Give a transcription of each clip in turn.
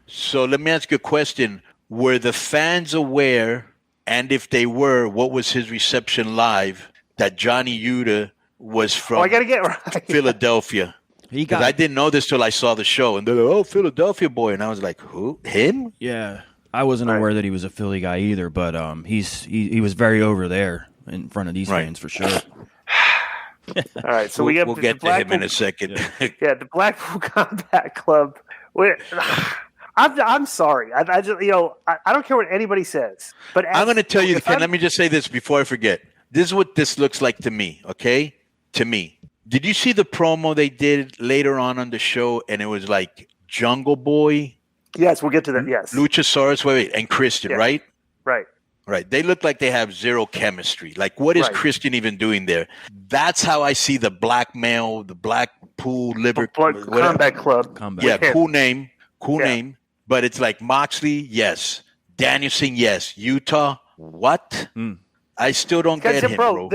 So let me ask you a question. Were the fans aware, and if they were, what was his reception live, that Johnny Utah was I got to from get right. Philadelphia? Because I didn't know this till I saw the show, and they're like, "Oh, Philadelphia boy," and I was like, "Who? Him?" Yeah, I wasn't aware that he was a Philly guy either, but he was very over there in front of these fans for sure. All right, so we'll get to him in a second. Yeah, the Blackpool Combat Club. I'm sorry. I just I don't care what anybody says, but I'm going to tell you. Let me just say this before I forget. This is what this looks like to me. Okay, to me. Did you see the promo they did later on the show? And it was like Jungle Boy. Yes, we'll get to that. Yes, Luchasaurus, and Christian, right? Right. They look like they have zero chemistry. Like, what is Christian even doing there? That's how I see the Blackpool Combat Club. Cool name. But it's like Moxley, yes. Danielson, yes. Utah, what? I still don't get him, bro.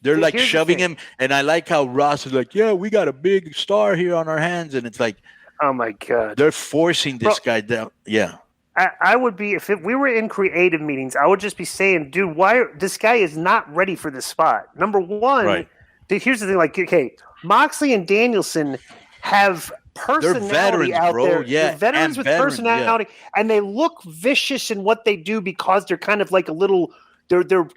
They're like shoving him, and I like how Ross is like, yeah, we got a big star here on our hands, and it's like, oh my God, they're forcing this guy down. Yeah, I would be if we were in creative meetings, I would just be saying, dude, why this guy is not ready for this spot. Number one, here's the thing, like, okay, Moxley and Danielson have personality they're veterans, out bro. there. Yeah, they're veterans with personality, and they look vicious in what they do because they're kind of like a little. They're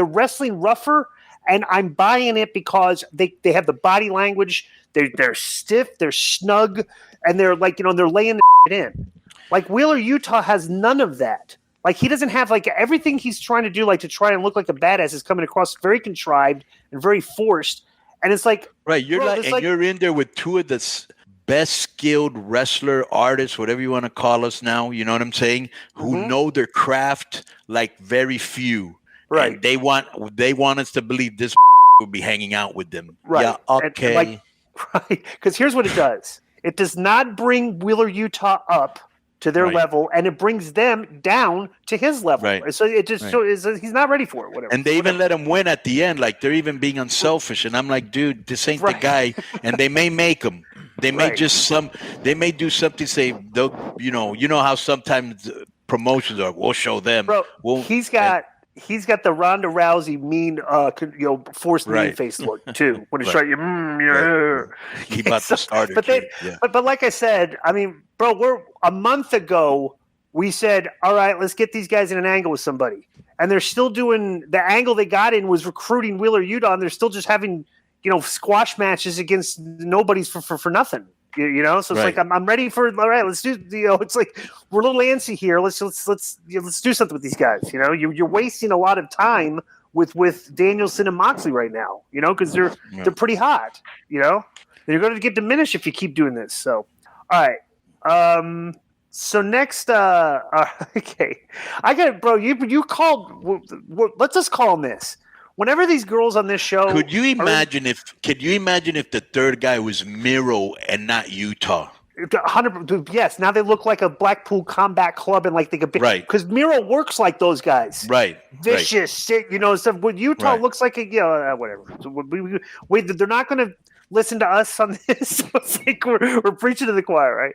wrestling rougher, and I'm buying it because they have the body language. They're stiff, they're snug, and they're like, they're laying the in. Like Wheeler Utah has none of that. Like he doesn't have like everything he's trying to do, like to try and look like a badass is coming across very contrived and very forced. And it's like you're in there with two of the best skilled wrestler, artists, whatever you want to call us now, you know what I'm saying, who know their craft like very few. Right. And they want us to believe this will be hanging out with them. Right. Yeah, okay. Right. Because here's what it does. It does not bring Wheeler Utah up to their level, and it brings them down to his level. Right. So it just shows he's not ready for it. Whatever. And they even let him win at the end. Like they're even being unselfish. And I'm like, dude, this ain't the guy. And they may make him. They may they may do something. Say they'll, you know how sometimes promotions are. We'll show them. Bro, he's got the Ronda Rousey mean, forced mean face look too. When he's trying, he about to start it. But like I said, I mean, bro, we're a month ago. We said, all right, let's get these guys in an angle with somebody, and they're still doing the angle they got in was recruiting Wheeler Utah, and they're still just having squash matches against nobodies for nothing. So it's like I'm ready for all right. Let's do it's like we're a little antsy here. Let's do something with these guys. You're wasting a lot of time with Danielson and Moxley right now. Because they're pretty hot. They're going to get diminished if you keep doing this. So all right. So next, okay, I got it, bro. You called. Let's just call them this. Whenever these girls on this show, could you imagine if the third guy was Miro and not Utah? 100%. Yes. Now they look like a Blackpool Combat Club, and like they could be because Miro works like those guys. Right. Vicious. So when Utah looks like whatever. So they're not going to listen to us on this. It's like we're preaching to the choir, right?